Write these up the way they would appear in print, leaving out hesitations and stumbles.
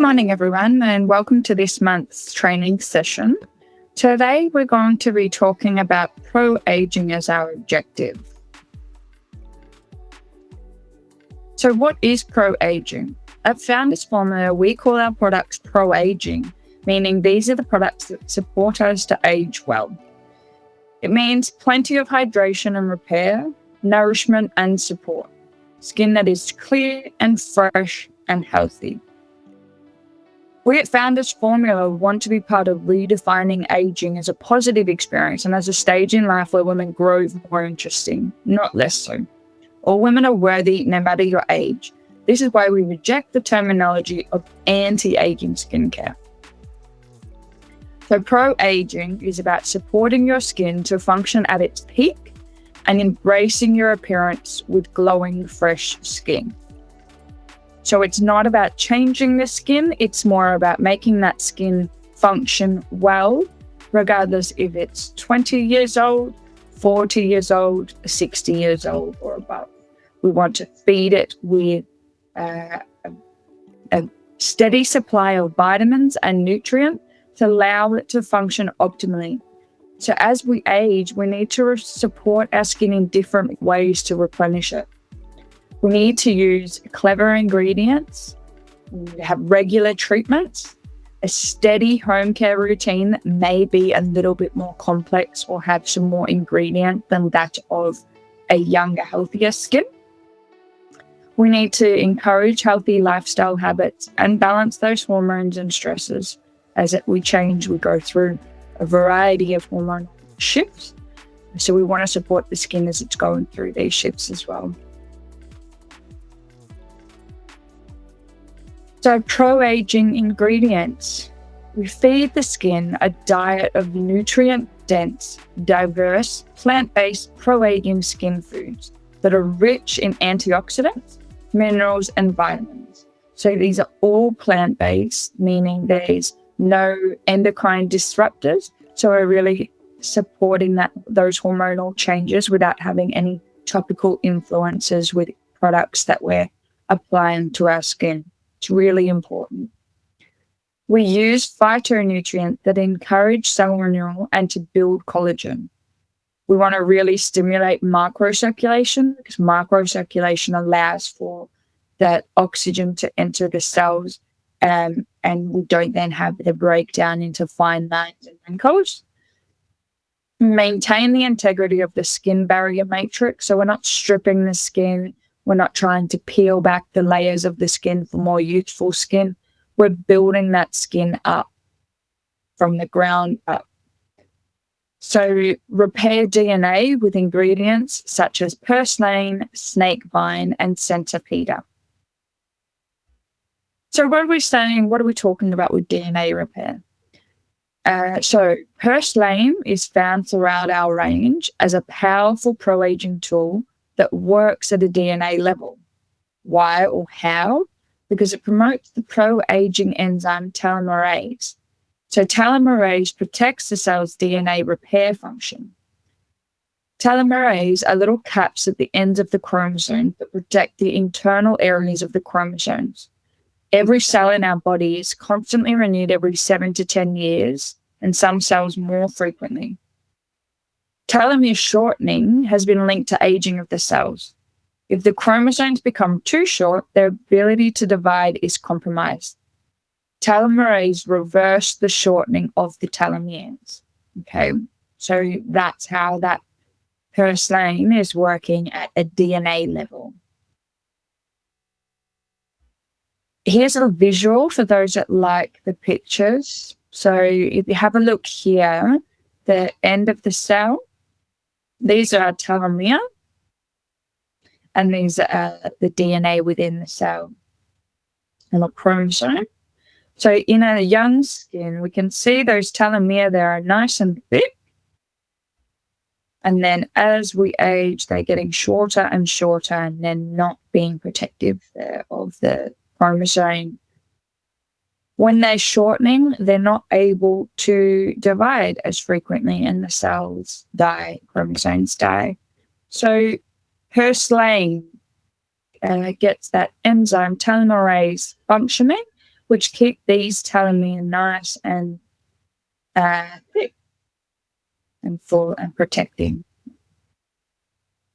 morning, everyone, and welcome to this month's training session. Today, we're going to be talking about pro-aging as our objective. So what is pro-aging? At Founders Formula, we call our products pro-aging, meaning these are the products that support us to age well. It means plenty of hydration and repair, nourishment and support, skin that is clear and fresh and healthy. We at Founders Formula want to be part of redefining aging as a positive experience and as a stage in life where women grow more interesting, not less so. All women are worthy no matter your age. This is why we reject the terminology of anti-aging skincare. So pro-aging is about supporting your skin to function at its peak and embracing your appearance with glowing, fresh skin. So it's not about changing the skin, it's more about making that skin function well, regardless if it's 20 years old, 40 years old, 60 years old or above. We want to feed it with a steady supply of vitamins and nutrients to allow it to function optimally. So as we age, we need to support our skin in different ways to replenish it. We need to use clever ingredients, have regular treatments, a steady home care routine that may be a little bit more complex or have some more ingredients than that of a younger, healthier skin. We need to encourage healthy lifestyle habits and balance those hormones and stresses. As we change, we go through a variety of hormone shifts. So we want to support the skin as it's going through these shifts as well. So pro-aging ingredients. We feed the skin a diet of nutrient-dense, diverse, plant-based pro-aging skin foods that are rich in antioxidants, minerals, and vitamins. So these are all plant-based, meaning there's no endocrine disruptors. So we're really supporting those hormonal changes without having any topical influences with products that we're applying to our skin. It's really important. We use phytonutrients that encourage cell renewal and to build collagen. We want to really stimulate microcirculation because microcirculation allows for that oxygen to enter the cells and we don't then have the breakdown into fine lines and wrinkles. Maintain the integrity of the skin barrier matrix. So we're not stripping the skin. We're not trying to peel back the layers of the skin for more youthful skin. We're building that skin up from the ground up. So repair DNA with ingredients such as purslane, snakevine, and centipede. So what are we saying? What are we talking about with DNA repair? So Purslane is found throughout our range as a powerful pro-aging tool that works at a DNA level. Why or how? Because it promotes the pro-aging enzyme telomerase. So telomerase protects the cell's DNA repair function. Telomerase are little caps at the ends of the chromosomes that protect the internal areas of the chromosomes. Every cell in our body is constantly renewed every 7 to 10 years, and some cells more frequently. Telomere shortening has been linked to aging of the cells. If the chromosomes become too short, their ability to divide is compromised. Telomerase reverse the shortening of the telomeres. Okay, so that's how that Purslane is working at a DNA level. Here's a visual for those that like the pictures. So if you have a look here, the end of the cell, these are telomere, and these are the DNA within the cell and the chromosome. So in a young skin, we can see those telomere there are nice and thick. And then as we age, they're getting shorter and shorter and then not being protective of the chromosome. When they're shortening, they're not able to divide as frequently and the cells die, chromosomes die. So Purslane gets that enzyme telomerase functioning which keep these telomeres nice and thick and full and protecting.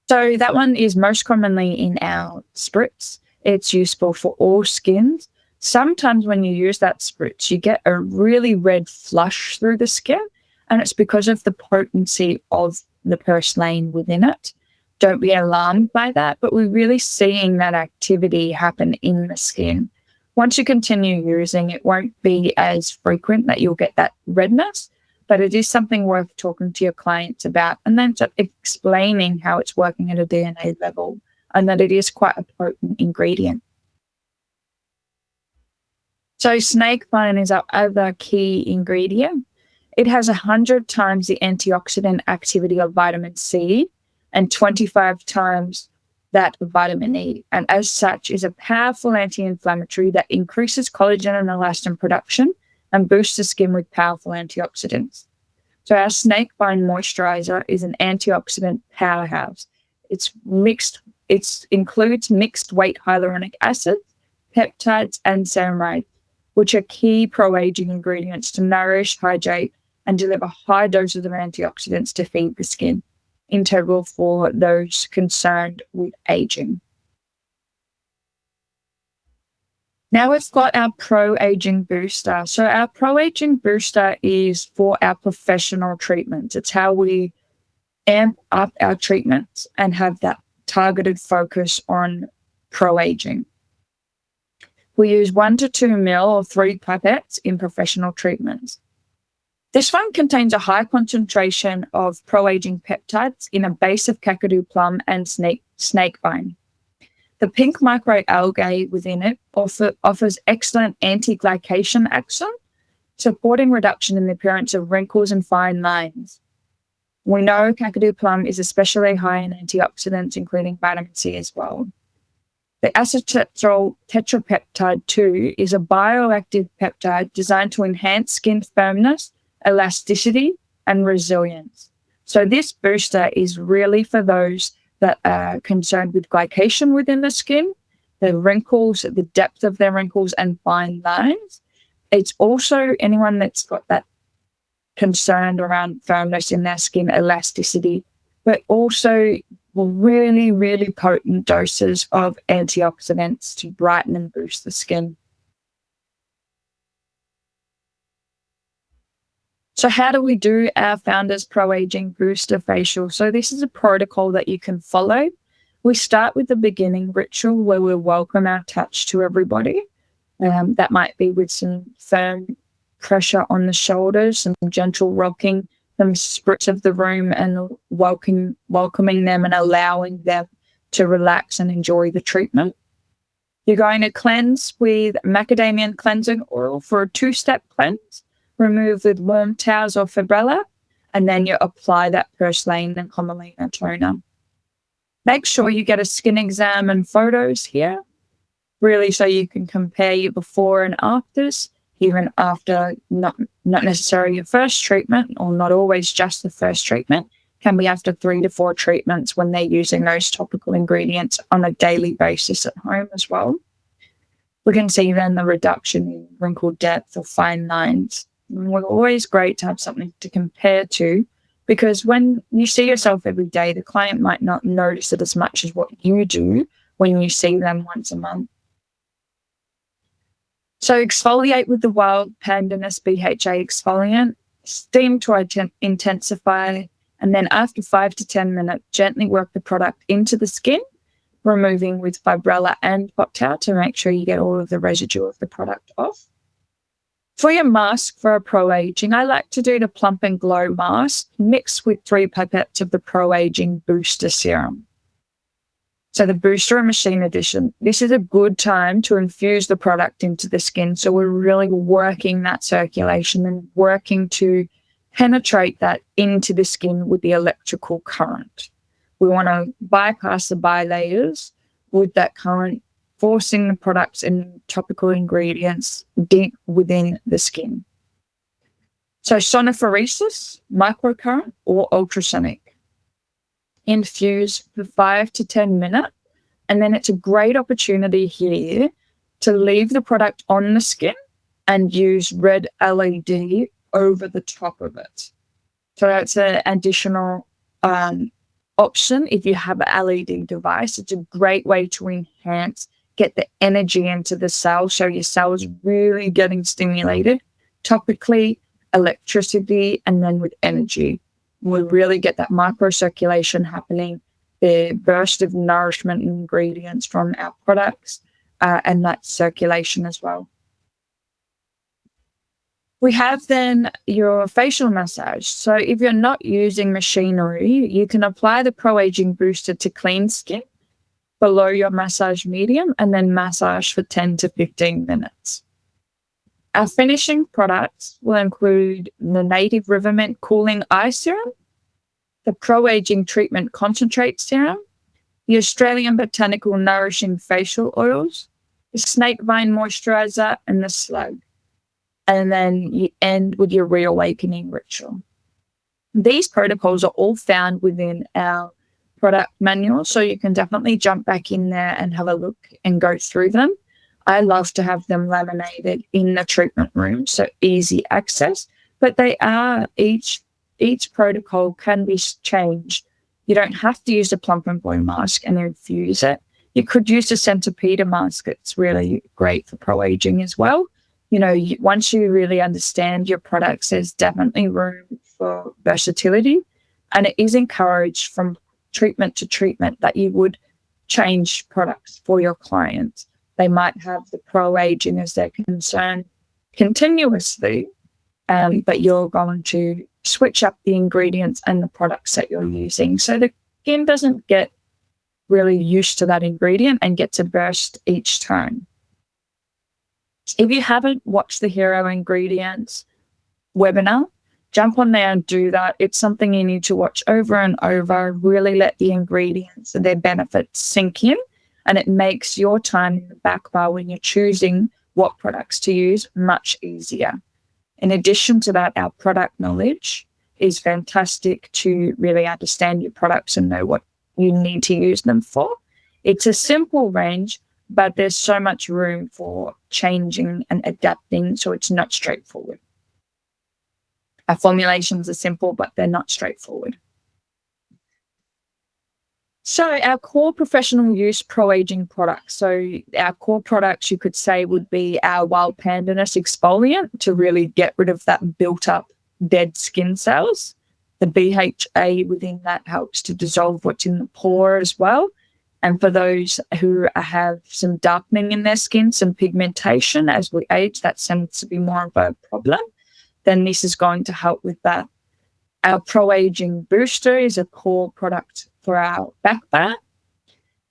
So that one is most commonly in our spritz. It's useful for all skins. Sometimes when you use that spritz, you get a really red flush through the skin, and it's because of the potency of the Purslane within it. Don't be alarmed by that, but we're really seeing that activity happen in the skin. Once you continue using, it won't be as frequent that you'll get that redness, but it is something worth talking to your clients about and then just explaining how it's working at a DNA level and that it is quite a potent ingredient. So snakebine is our other key ingredient. It has 100 times the antioxidant activity of vitamin C and 25 times that of vitamin E, and as such is a powerful anti-inflammatory that increases collagen and elastin production and boosts the skin with powerful antioxidants. So our snakebine moisturizer is an antioxidant powerhouse. It includes mixed weight hyaluronic acid, peptides, and ceramide, which are key pro-aging ingredients to nourish, hydrate, and deliver high doses of antioxidants to feed the skin, integral for those concerned with aging. Now we've got our pro-aging booster. So our pro-aging booster is for our professional treatments. It's how we amp up our treatments and have that targeted focus on pro-aging. We use 1 to 2 ml or 3 pipettes in professional treatments. This one contains a high concentration of pro-aging peptides in a base of kakadu plum and snakebine. The pink microalgae within it offers excellent anti-glycation action, supporting reduction in the appearance of wrinkles and fine lines. We know kakadu plum is especially high in antioxidants, including vitamin C as well. The acetyl tetrapeptide 2 is a bioactive peptide designed to enhance skin firmness, elasticity, and resilience. So this booster is really for those that are concerned with glycation within the skin, the wrinkles, the depth of their wrinkles, and fine lines. It's also anyone that's got that concern around firmness in their skin, elasticity, but also really, really potent doses of antioxidants to brighten and boost the skin. So how do we do our Founders Pro-Aging Booster Facial? So this is a protocol that you can follow. We start with the beginning ritual where we welcome our touch to everybody. That might be with some firm pressure on the shoulders, some gentle rocking, some spritz of the room and welcoming them and allowing them to relax and enjoy the treatment. You're going to cleanse with macadamia cleansing oil for a 2-step cleanse. Remove with warm towels or Fibrella, and then you apply that Purslane and Comolina toner. Make sure you get a skin exam and photos here, really so you can compare your before and afters, even after not necessarily your first treatment, or not always just the first treatment, can be after 3 to 4 treatments when they're using those topical ingredients on a daily basis at home as well. We can see then the reduction in wrinkle depth or fine lines. It's always great to have something to compare to, because when you see yourself every day, the client might not notice it as much as what you do when you see them once a month. So exfoliate with the Wild Pandanus BHA exfoliant, steam to intensify, and then after 5 to 10 minutes, gently work the product into the skin, removing with Fibrella and hot towel to make sure you get all of the residue of the product off. For your mask for a pro-aging, I like to do the Plump and Glow mask mixed with 3 pipettes of the Pro-Aging Booster Serum. So the Booster and Machine Edition, this is a good time to infuse the product into the skin. So we're really working that circulation and working to penetrate that into the skin with the electrical current. We want to bypass the bilayers with that current, forcing the products and topical ingredients deep within the skin. So sonophoresis, microcurrent, or ultrasonic. Infuse for 5 to 10 minutes, and then it's a great opportunity here to leave the product on the skin and use red LED over the top of it. So that's an additional option. If you have an LED device, it's a great way to enhance, get the energy into the cell, so your cell is really getting stimulated topically, electricity, and then with energy. We really get that microcirculation happening, the burst of nourishment and ingredients from our products, and that circulation as well. We have then your facial massage. So if you're not using machinery, you can apply the Pro Aging Booster to clean skin below your massage medium and then massage for 10 to 15 minutes. Our finishing products will include the Native Rivermint Cooling Eye Serum, the Pro Aging Treatment Concentrate Serum, the Australian Botanical Nourishing Facial Oils, the Snake Vine Moisturizer, and the Slug. And then you end with your reawakening ritual. These protocols are all found within our product manual, so you can definitely jump back in there and have a look and go through them. I love to have them laminated in the treatment room, so easy access, but they are, each protocol can be changed. You don't have to use a plump and blow mask and infuse it. You could use a centipede mask. It's really great for pro aging as well. Once you really understand your products, there's definitely room for versatility, and it is encouraged from treatment to treatment that you would change products for your clients. They might have the pro aging as their concern continuously, but you're going to switch up the ingredients and the products that you're using. So the skin doesn't get really used to that ingredient and gets a burst each time. If you haven't watched the Hero Ingredients webinar, jump on there and do that. It's something you need to watch over and over, really let the ingredients and their benefits sink in, and it makes your time in the back bar when you're choosing what products to use much easier. In addition to that, our product knowledge is fantastic to really understand your products and know what you need to use them for. It's a simple range, but there's so much room for changing and adapting, so it's not straightforward. Our formulations are simple, but they're not straightforward. So our core professional use pro-aging products. So our core products, you could say, would be our Wild Pandanus exfoliant to really get rid of that built-up dead skin cells. The BHA within that helps to dissolve what's in the pore as well. And for those who have some darkening in their skin, some pigmentation as we age, that tends to be more of a problem, then this is going to help with that. Our Pro Aging Booster is a core product for our back bar.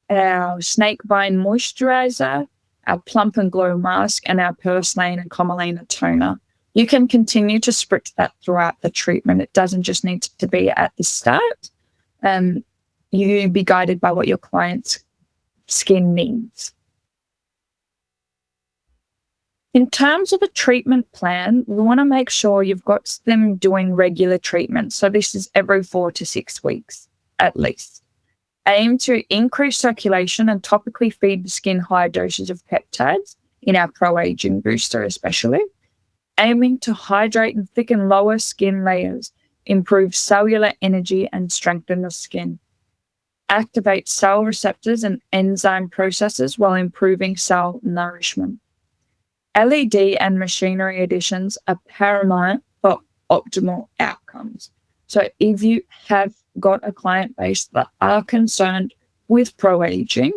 Our Snake Vine Moisturizer, our Plump and Glow Mask, and our Purslane and Comolina Toner. You can continue to spritz that throughout the treatment. It doesn't just need to be at the start. You be guided by what your client's skin needs. In terms of a treatment plan, we want to make sure you've got them doing regular treatment. So this is every 4 to 6 weeks, at least. Aim to increase circulation and topically feed the skin high doses of peptides in our Pro Aging Booster especially. Aiming to hydrate and thicken lower skin layers, improve cellular energy and strengthen the skin. Activate cell receptors and enzyme processes while improving cell nourishment. LED and machinery additions are paramount for optimal outcomes. So if you have got a client base that are concerned with pro-aging,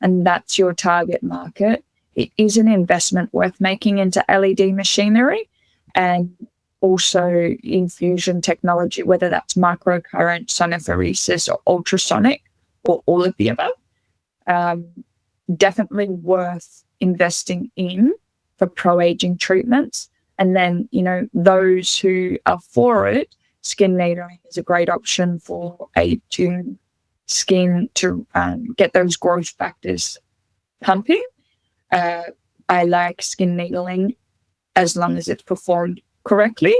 and that's your target market, it is an investment worth making into LED machinery and also infusion technology, whether that's microcurrent, sonophoresis, or ultrasonic, or all of the above. Definitely worth investing in for pro-aging treatments. And then, those who are for it, skin needling is a great option for aging skin to get those growth factors pumping. I like skin needling as long as it's performed correctly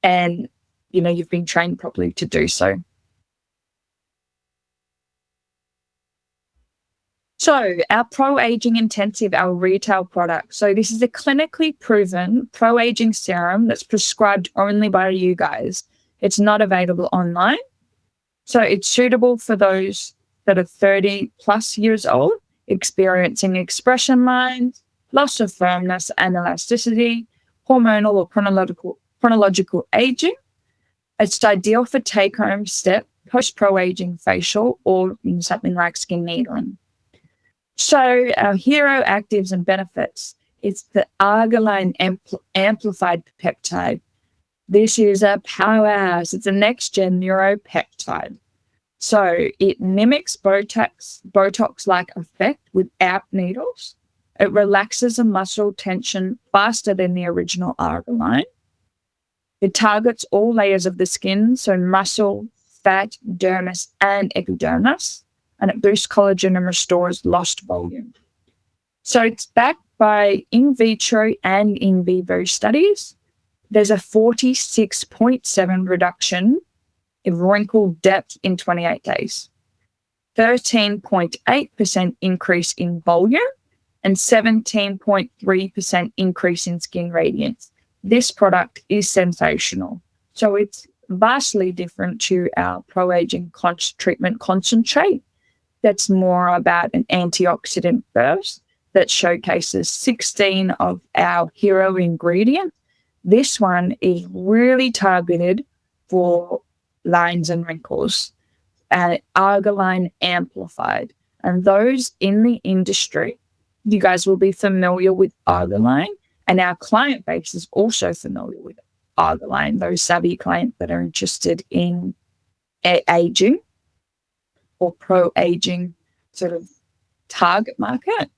and, you've been trained properly to do so. So So our pro-aging intensive, our retail product. So this is a clinically proven pro-aging serum that's prescribed only by you guys. It's not available online. So it's suitable for those that are 30 plus years old, experiencing expression lines, loss of firmness and elasticity, hormonal or chronological aging. It's ideal for take-home step, post-pro-aging facial, or in something like skin needling. So our hero actives and benefits, it's the arginine amplified peptide. This is a powerhouse. It's a next-gen neuropeptide. So it mimics Botox-like effect without needles. It relaxes a muscle tension faster than the original arginine. It targets all layers of the skin, so muscle, fat, dermis, and epidermis. And it boosts collagen and restores lost volume. So it's backed by in vitro and in vivo studies. There's a 46.7 reduction in wrinkle depth in 28 days, 13.8% increase in volume, and 17.3% increase in skin radiance. This product is sensational. So it's vastly different to our pro-aging treatment concentrate. That's more about an antioxidant burst that showcases 16 of our hero ingredients. This one is really targeted for lines and wrinkles, and arginine amplified. And those in the industry, you guys will be familiar with arginine, and our client base is also familiar with arginine, those savvy clients that are interested in aging or pro-aging sort of target market.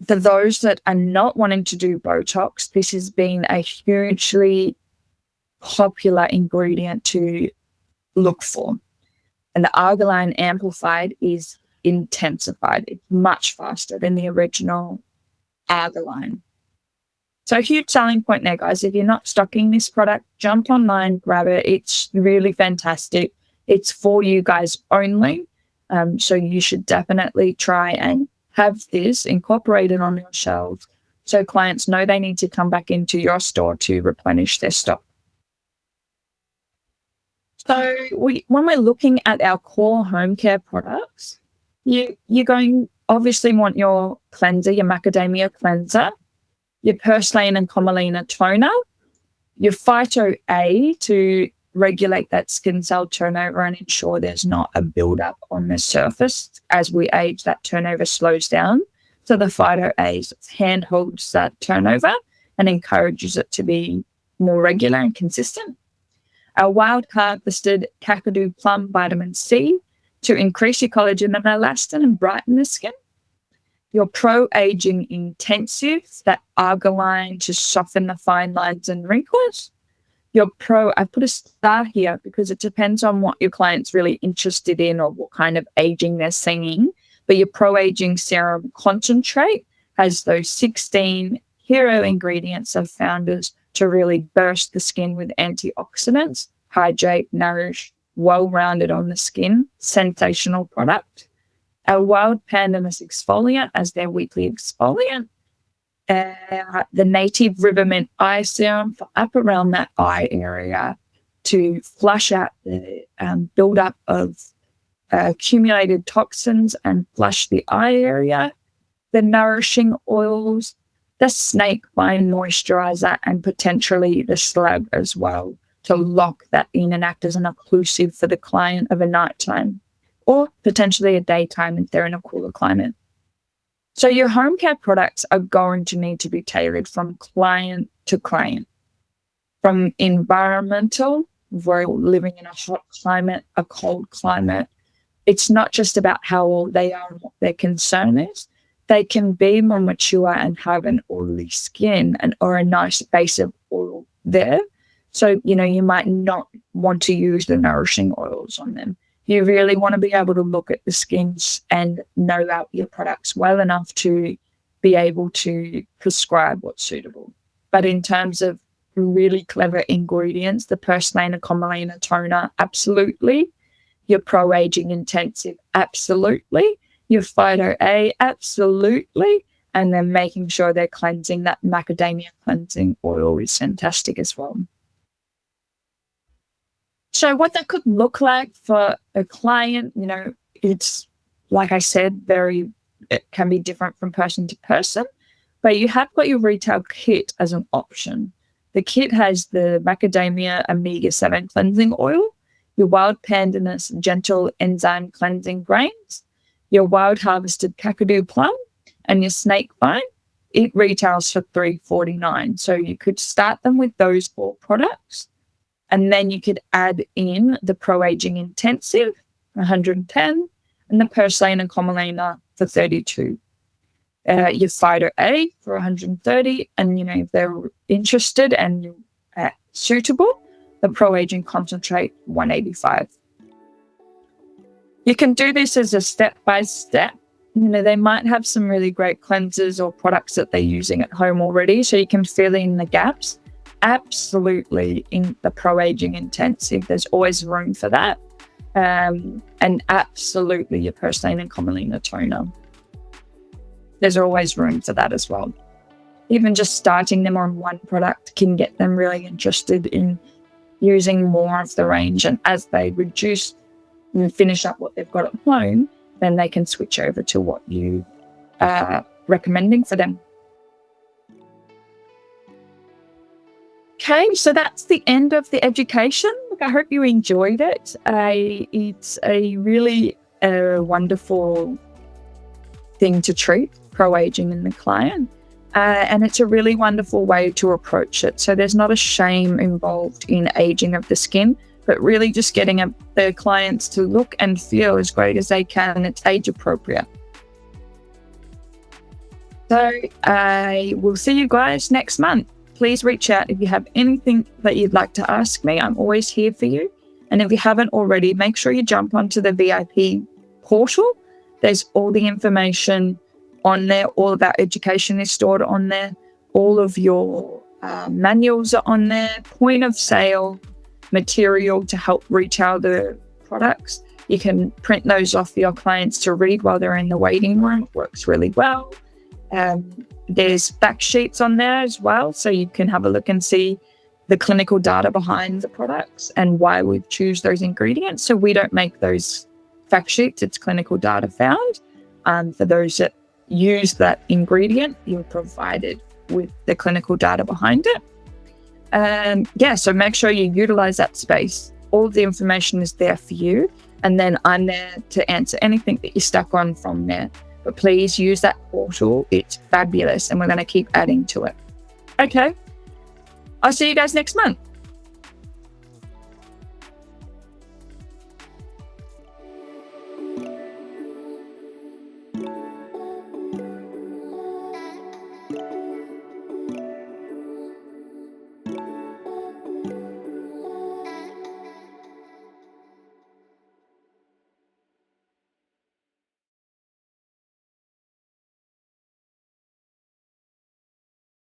For those that are not wanting to do Botox, this has been a hugely popular ingredient to look for. And the arginine amplified is intensified. It's much faster than the original arginine. So huge selling point there, guys. If you're not stocking this product, jump online, grab it. It's really fantastic. It's for you guys only. So you should definitely try and have this incorporated on your shelves so clients know they need to come back into your store to replenish their stock. So when we're looking at our core home care products, you're going obviously want your cleanser, your macadamia cleanser, your Purslane and Comolina toner, your Phyto A to regulate that skin cell turnover and ensure there's not a buildup on the surface. As we age, that turnover slows down. So the Phyto A handholds that turnover and encourages it to be more regular and consistent. Our wild harvested Kakadu plum vitamin C to increase your collagen and elastin and brighten the skin. Your pro-aging intensive, that arginine to soften the fine lines and wrinkles. Your I put a star here because it depends on what your client's really interested in or what kind of aging they're seeing. But your pro-aging serum concentrate has those 16 hero ingredients of founders to really burst the skin with antioxidants, hydrate, nourish, well-rounded on the skin, sensational product. Our wild pandanus exfoliant as their weekly exfoliant. The native river mint eye serum for up around that eye area to flush out the buildup of accumulated toxins and flush the eye area. The nourishing oils, the snake vine moisturizer, and potentially the slug as well to lock that in and act as an occlusive for the client of a nighttime or potentially a daytime if they're in a cooler climate. So your home care products are going to need to be tailored from client to client. From environmental, we're living in a hot climate, a cold climate. It's not just about how old they are and what their concern is. They can be more mature and have an oily skin or a nice base of oil there. So, you might not want to use the nourishing oils on them. You really want to be able to look at the skins and know out your products well enough to be able to prescribe what's suitable. But in terms of really clever ingredients, the Purslane and Comolina toner, absolutely. Your pro-aging intensive, absolutely. Your Phyto A, absolutely. And then making sure they're cleansing. That macadamia cleansing oil is fantastic as well. So what that could look like for a client, it's, like I said, it can be different from person to person, but you have got your retail kit as an option. The kit has the macadamia omega-7 cleansing oil, your wild pandanus gentle enzyme cleansing grains, your wild harvested kakadu plum, and your snake vine. It retails for $3.49. So you could start them with those 4 products. And then you could add in the Pro Aging Intensive, 110, and the Purslane and Comolina for 32. Your Phyto A for 130, and if they're interested and suitable, the Pro Aging Concentrate 185. You can do this as a step-by-step. They might have some really great cleansers or products that they're using at home already, so you can fill in the gaps. Absolutely, in the Pro Aging Intensive, there's always room for that. And absolutely your Purslane and Comolina toner. There's always room for that as well. Even just starting them on one product can get them really interested in using more of the range. And as they reduce and finish up what they've got at home, then they can switch over to what you are recommending for them. Okay, so that's the end of the education. Look, I hope you enjoyed it. It's a really wonderful thing to treat Pro Aging in the client. And it's a really wonderful way to approach it. So there's not a shame involved in aging of the skin, but really just getting the clients to look and feel as great as they can. It's age appropriate. So I will see you guys next month. Please reach out if you have anything that you'd like to ask me. I'm always here for you. And if you haven't already, make sure you jump onto the VIP portal. There's all the information on there. All of our education is stored on there. All of your manuals are on there. Point of sale material to help retail the products. You can print those off for your clients to read while they're in the waiting room. It works really well. There's fact sheets on there as well, so you can have a look and see the clinical data behind the products and why we choose those ingredients. So we don't make those fact sheets, it's clinical data found. For those that use that ingredient, you're provided with the clinical data behind it. So make sure you utilize that space. All the information is there for you, and then I'm there to answer anything that you're stuck on from there. But please use that portal. It's fabulous, and we're going to keep adding to it. Okay. I'll see you guys next month.